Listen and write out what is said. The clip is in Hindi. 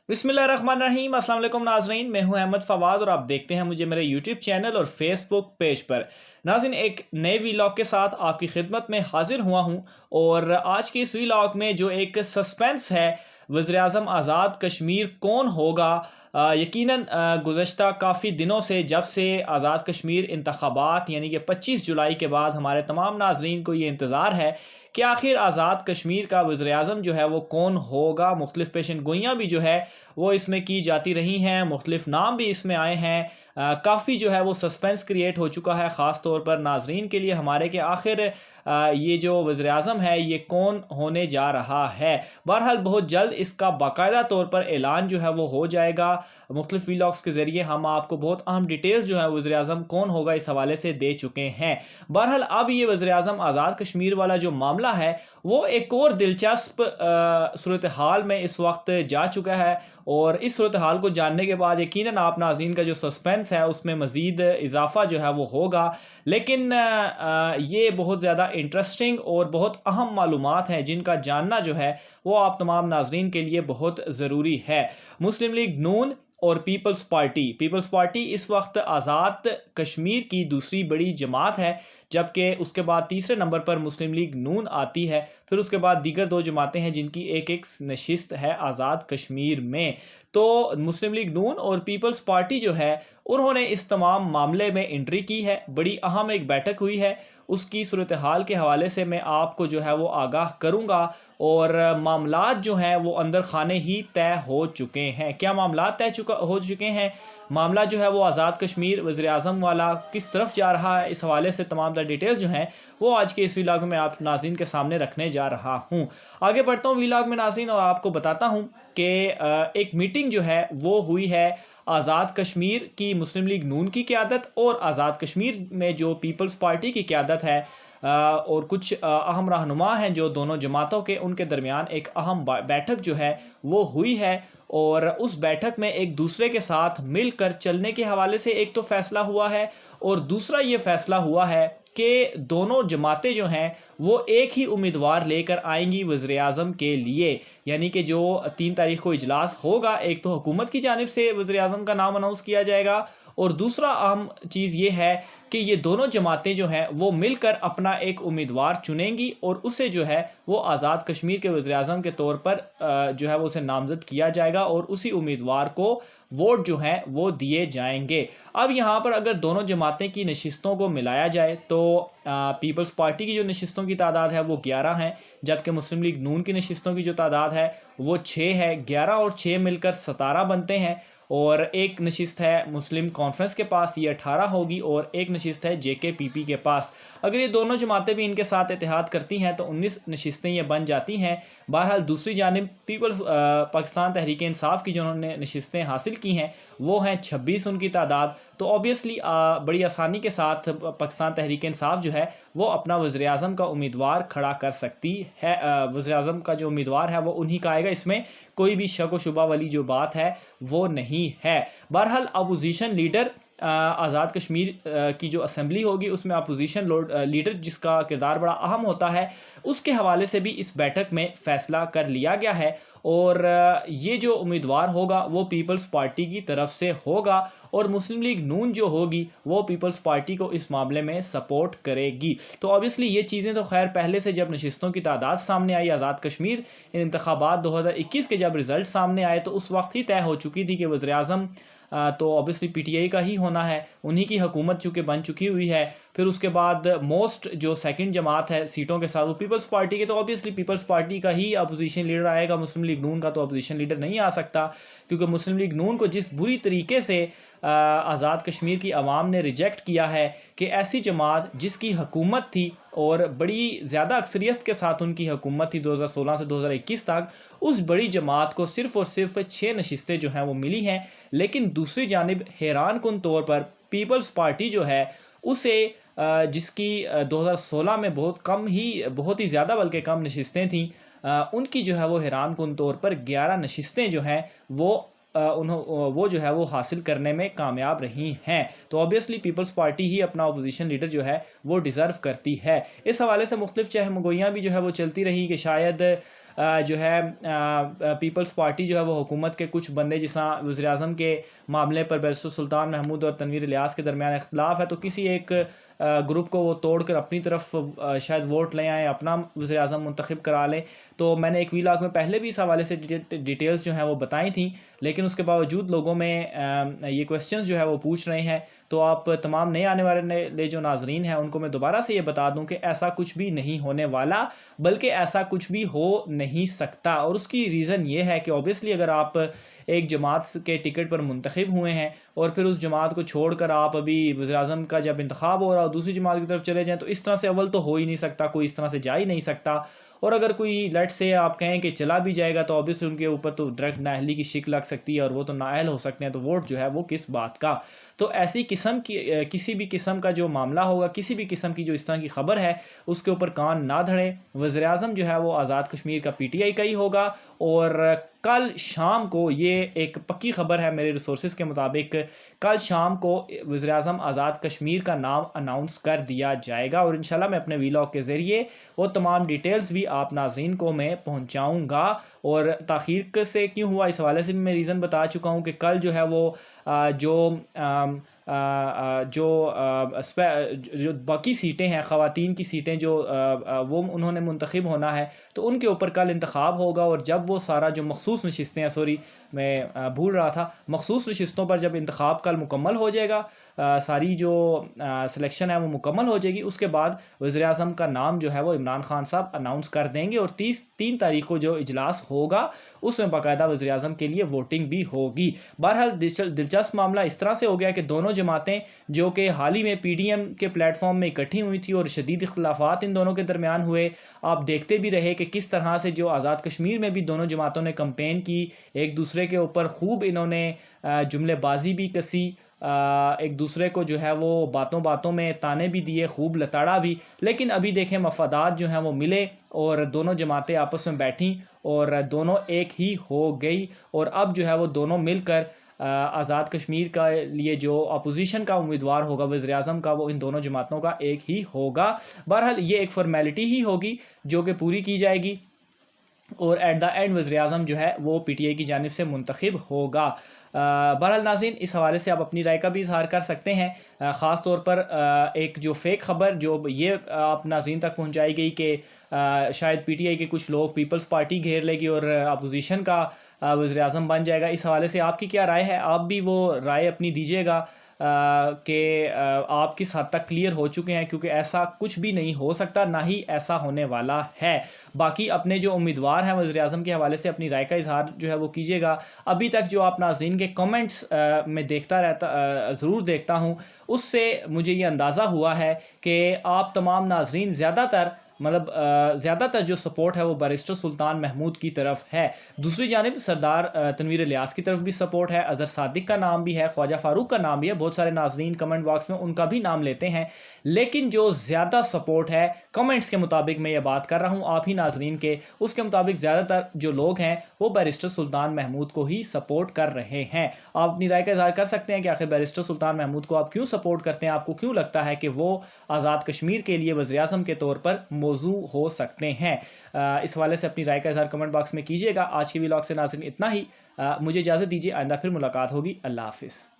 बिस्मिल्लाहिर्रहमानिर्रहीम अस्सलाम वालेकुम नाज़रीन, मैं हूं अहमद फ़वाद और आप देखते हैं मुझे मेरे यूट्यूब चैनल और फेसबुक पेज पर। नाज़रीन, एक नए वीलॉग के साथ आपकी खिदमत में हाजिर हुआ हूं और आज की इस वीलॉग में जो एक सस्पेंस है, वज़ीर-ए-आज़म आज़ाद कश्मीर कौन होगा। यकीनन गुज़श्ता काफ़ी दिनों से, जब से आज़ाद कश्मीर इंतखाबात यानी कि 25 जुलाई के बाद हमारे तमाम नाज़रीन को ये इंतज़ार है कि आखिर आज़ाद कश्मीर का वज़ीर-ए-आज़म जो है वो कौन होगा। मुख्तलिफ़ पेशन गोइयाँ भी जो है वो इसमें की जाती रही हैं, मुख्तलिफ़ नाम भी इसमें आए हैं। काफ़ी जो है वो सस्पेंस क्रिएट हो चुका है, ख़ास तौर पर नाज़रीन के लिए हमारे, कि आखिर ये जो वज़ीर-ए-आज़म है ये कौन होने जा रहा है। बहरहाल बहुत जल्द इसका बाकायदा तौर पर ऐलान जो है वो हो जाएगा। मुख्तलिफ़ वीलॉग्स के ज़रिए हम आपको बहुत अहम डिटेल्स जो है वज़ीर-ए-आज़म कौन होगा इस हवाले से दे चुके हैं। बहरहाल अब ये वज़ीर-ए-आज़म आज़ाद कश्मीर वाला जो मामला है वो एक और दिलचस्प सूरत हाल में इस वक्त जा चुका है और इस सूरत हाल को जानने के बाद यकीनन आप नाज़रीन का जो सस्पेंस है उसमें मज़ीद इजाफ़ा जो है वो होगा। लेकिन ये बहुत ज़्यादा इंटरेस्टिंग और बहुत अहम मालूमात हैं जिनका जानना जो है वो आप तमाम नाज़रीन के लिए बहुत ज़रूरी है। मुस्लिम लीग नून और पीपल्स पार्टी इस वक्त आज़ाद कश्मीर की दूसरी बड़ी जमात है, जबकि उसके बाद तीसरे नंबर पर मुस्लिम लीग नून आती है। फिर उसके बाद दीगर दो जमातें हैं जिनकी एक एक नशिस्त है आज़ाद कश्मीर में। तो मुस्लिम लीग नून और पीपल्स पार्टी जो है उन्होंने इस तमाम मामले में एंट्री की है। बड़ी अहम एक बैठक हुई है, उसकी सूरत हाल के हवाले से मैं आपको जो है वो आगाह करूँगा। और मामलात जो हैं वो अंदर खाने ही तय हो चुके हैं। क्या मामलात हो चुके हैं? मामला जो है वो आज़ाद कश्मीर वज़ीर-ए-आज़म वाला किस तरफ जा रहा है, इस हवाले से तमाम तर डिटेल्स जो हैं वो आज के इस व्लॉग में आप नाज़रीन के सामने रखने जा रहा हूँ। आगे बढ़ता हूँ व्लॉग में नाज़रीन और आपको बताता हूँ कि एक मीटिंग जो है वो हुई है आज़ाद कश्मीर की मुस्लिम लीग नून की क़यादत और आज़ाद कश्मीर में जो पीपल्स पार्टी की क़यादत है। और कुछ अहम रहनुमा हैं जो दोनों जमातों के, उनके दरमियान एक अहम बैठक जो है वो हुई है। और उस बैठक में एक दूसरे के साथ मिलकर चलने के हवाले से एक तो फ़ैसला हुआ है और दूसरा ये फ़ैसला हुआ है कि दोनों जमातें जो हैं वो एक ही उम्मीदवार लेकर आएंगी वज़ीर-ए-आज़म के लिए। यानी कि जो 3 तारीख को इजलास होगा, एक तो हुकूमत की जानिब से वज़ीर-ए-आज़म का नाम अनाउंस किया जाएगा और दूसरा अहम चीज़ ये है कि ये दोनों जमातें जो हैं वो मिलकर अपना एक उम्मीदवार चुनेंगी और उसे जो है वो आज़ाद कश्मीर के वज़ीर-ए-आज़म के तौर पर जो है वो उसे नामज़द किया जाएगा और उसी उम्मीदवार को वोट जो हैं वो दिए जाएंगे। अब यहाँ पर अगर दोनों जमातें की नशिस्तों को मिलाया जाए तो पीपल्स पार्टी की जो नशिस्तों की तादाद है वो 11 हैं, जबकि मुस्लिम लीग नून की नशिस्तों की जो तादाद है वो 6 है। 11 और 6 मिलकर 17 बनते हैं और एक नशिस्त है मुस्लिम कॉन्फ्रेंस के पास, ये 18 होगी और एक नशिस्त है जेकेपीपी के पास। अगर ये दोनों जमातें भी इनके साथ इत्तेहाद करती हैं तो 19 नशिस्तें ये बन जाती हैं। बहरहाल दूसरी जानिब पीपल्स पाकिस्तान तहरीक इंसाफ की जो उन्होंने नशिस्तें हासिल की हैं वो हैं 26 उनकी तादाद। तो ऑब्वियसली बड़ी आसानी के साथ पाकिस्तान तहरीक इंसाफ जो है वो अपना वज़ीर-ए-आज़म का उम्मीदवार खड़ा कर सकती है। वज़ीर-ए-आज़म का जो उम्मीदवार है वो उन्हीं का आएगा, इसमें कोई भी शक व शुबा वाली जो बात है वो नहीं है। बहरहाल अपोजिशन लीडर आज़ाद कश्मीर की जो असेंबली होगी उसमें अपोजिशन लीडर जिसका किरदार बड़ा अहम होता है, उसके हवाले से भी इस बैठक में फ़ैसला कर लिया गया है। और ये जो उम्मीदवार होगा वो पीपल्स पार्टी की तरफ से होगा और मुस्लिम लीग नून जो होगी वो पीपल्स पार्टी को इस मामले में सपोर्ट करेगी। तो ऑब्वियसली ये चीज़ें तो खैर पहले से, जब नशिस्तों की तादाद सामने आई आज़ाद कश्मीर इंतखाबात 2021 के जब रिज़ल्ट सामने आए तो उस वक्त ही तय हो चुकी थी कि वज़ीर-ए-आज़म तो ऑब्वियसली पीटीआई का ही होना है, उन्हीं की हुकूमत चूँकि बन चुकी हुई है। फिर उसके बाद मोस्ट जो सेकंड जमात है सीटों के साथ वो पीपल्स पार्टी के, तो ऑब्वियसली पीपल्स पार्टी का ही अपोजिशन लीडर आएगा। मुस्लिम लीग नून का तो अपोजिशन लीडर नहीं आ सकता, क्योंकि मुस्लिम लीग नून को जिस बुरी तरीके से आज़ाद कश्मीर की आवाम ने रिजेक्ट किया है कि ऐसी जमात जिसकी हुकूमत थी और बड़ी ज़्यादा अक्सरियत के साथ उनकी हुकूमत थी 2016 से 2021 तक, उस बड़ी जमात को सिर्फ़ और सिर्फ 6 नशिस्तें जो हैं वो मिली हैं। लेकिन दूसरी जानिब हैरान कुन तौर पर पीपल्स पार्टी जो है उसे जिसकी 2016 में बहुत ही ज़्यादा बल्कि कम नशिस्तें थीं, उनकी जो है वो हैरान कुन तौर पर 11 नशिस्तें जो हैं वो जो है वो हासिल करने में कामयाब रही हैं। तो ऑब्वियसली पीपल्स पार्टी ही अपना अपोजिशन लीडर जो है वो डिज़र्व करती है। इस हवाले से मुख्तलिफ चहमगोइयाँ भी जो है वो चलती रही कि शायद जो है पीपल्स पार्टी जो है वो हुकूमत के कुछ बंदे जिस वज़ीर-ए-आज़म के मामले पर बैरिस्टर सुल्तान महमूद और तनवीर इलियास के दरमियान इख्तिलाफ़ है, तो किसी एक ग्रुप को वो तोड़कर अपनी तरफ शायद वोट ले आएँ, अपना वज़ीर-ए-आज़म मुंतखब करा लें। तो मैंने एक वीलॉग में पहले भी इस हवाले से डिटेल्स जो हैं वो बताई थी, लेकिन उसके बावजूद लोगों में ये क्वेश्चंस जो है वो पूछ रहे हैं। तो आप तमाम नए आने वाले जो नाज़रीन हैं उनको मैं दोबारा से ये बता दूं कि ऐसा कुछ भी नहीं होने वाला, बल्कि ऐसा कुछ भी हो नहीं सकता। और उसकी रीज़न ये है कि ऑब्वियसली अगर आप एक जमात के टिकट पर मुंतखब हुए हैं और फिर उस जमात को छोड़कर आप अभी वज़ीर-ए-आज़म का जब इंतखाब हो रहा हो दूसरी जमात की तरफ चले जाएँ, तो इस तरह से अव्वल तो हो ही नहीं सकता, कोई इस तरह से जा ही नहीं सकता। और अगर कोई लेट्स से आप कहें कि चला भी जाएगा तो ऑब्वियसली उनके ऊपर तो डायरेक्ट नाअहली की शिक लग सकती है और वो तो नाअहल हो सकते हैं, तो वोट जो है वो किस बात का। तो ऐसी किस्म की किसी भी किस्म का जो मामला होगा, किसी भी किस्म की जो इस तरह की खबर है, उसके ऊपर कान ना धड़ें। वज़ीर-ए-आज़म जो है वो आज़ाद कश्मीर का पीटीआई का ही होगा। और कल शाम को, ये एक पक्की खबर है मेरे रिसोर्सेज के मुताबिक, कल शाम को वज़ीर-ए-आज़म आज़ाद कश्मीर का नाम अनाउंस कर दिया जाएगा और इंशाल्लाह मैं अपने वीलॉग के ज़रिए वो तमाम डिटेल्स भी आप नाज़रीन को मैं पहुंचाऊंगा। और ताख़ीर से क्यों हुआ इस हवाले से भी मैं रीज़न बता चुका हूं कि कल जो है वो जो बाकी सीटें हैं, ख़वातीन की सीटें जो वो उन्होंने मुंतखब होना है, तो उनके ऊपर कल इंतखाब होगा। और जब वो सारा जो मखसूस नशिस्तें हैं, सॉरी मैं भूल रहा था, मखसूस नशिस्तों पर जब इंतखाब कल मुकम्मल हो जाएगा, सारी जो सिलेक्शन है वो मुकम्मल हो जाएगी, उसके बाद वज़ीर-ए-आज़म का नाम जो है वो इमरान खान साहब अनाउंस कर देंगे। और 3 तारीख को जो इजलास होगा उसमें बाकायदा वज़ीर-ए-आज़म के लिए वोटिंग भी होगी। बहरहाल दिलचस्प मामला इस तरह से हो गया कि दोनों जमातें जो कि हाल ही में पीडीएम के प्लेटफॉर्म में इकट्ठी हुई थी और शदीद इख्तिलाफ़ात इन दोनों के दरमियान हुए, आप देखते भी रहे कि किस तरह से जो आज़ाद कश्मीर में भी दोनों जमातों ने कैंपेन की, एक दूसरे के ऊपर खूब इन्होंने जुमलेबाजी भी कसी, एक दूसरे को जो है वो बातों बातों में ताने भी दिए, खूब लताड़ा भी। लेकिन अभी देखें मफादात जो हैं वो मिले और दोनों जमातें आपस में बैठी और दोनों एक ही हो गई। और अब जो है वो दोनों मिलकर आज़ाद कश्मीर का लिए जो अपोजिशन का उम्मीदवार होगा वज़ीर-ए-आज़म का, वो इन दोनों जमातों का एक ही होगा। बहरहाल ये एक फॉर्मेलिटी ही होगी जो कि पूरी की जाएगी और एट द एंड वज़ीर-ए-आज़म जो है वो पीटीआई की जानिब से मुंतखब होगा। बहरहाल नाज़रीन, इस हवाले से आप अपनी राय का भी इज़हार कर सकते हैं। ख़ास तौर पर एक जो फ़ेक ख़बर जो ये आप नाज़रीन तक पहुंचाई गई कि शायद पीटीआई के कुछ लोग पीपल्स पार्टी घेर लेगी और अपोजिशन का वज़ीर-ए-आज़म बन जाएगा, इस हवाले से आपकी क्या राय है? आप भी वो राय अपनी दीजिएगा कि आप किस हद तक क्लियर हो चुके हैं, क्योंकि ऐसा कुछ भी नहीं हो सकता, ना ही ऐसा होने वाला है। बाकी अपने जो उम्मीदवार हैं वज़ीर-ए-आज़म के हवाले से अपनी राय का इज़हार जो है वो कीजिएगा। अभी तक जो आप नाज़रीन के कमेंट्स में ज़रूर देखता हूँ, उससे मुझे ये अंदाज़ा हुआ है कि आप तमाम नाज़रीन ज़्यादातर ज़्यादातर जो सपोर्ट है वो बैरिस्टर सुल्तान महमूद की तरफ है। दूसरी जानिब सरदार तनवीर इलियास की तरफ भी सपोर्ट है, अज़हर सादिक का नाम भी है, ख्वाजा फारूक का नाम भी है, बहुत सारे नाज़रीन कमेंट बॉक्स में उनका भी नाम लेते हैं। लेकिन जो ज़्यादा सपोर्ट है कमेंट्स के मुताबिक, मैं ये बात कर रहा हूँ आप ही नाज़रीन के, उसके मुताबिक ज़्यादातर जो लोग हैं वो बैरिस्टर सुल्तान महमूद को ही सपोर्ट कर रहे हैं। आप अपनी राय का इज़हार कर सकते हैं कि आखिर बैरिस्टर सुल्तान महमूद को आप क्यों सपोर्ट करते हैं, आपको क्यों लगता है कि वो आज़ाद कश्मीर के लिए वज़ीर-ए-आज़म के तौर पर मौजू हो सकते हैं। इस हवाले से अपनी राय का इज़हार कमेंट बॉक्स में कीजिएगा। आज की व्लॉग से नाज़रीन इतना ही। मुझे इजाज़त दीजिए, आइंदा फिर मुलाकात होगी। अल्लाह हाफ़िज़।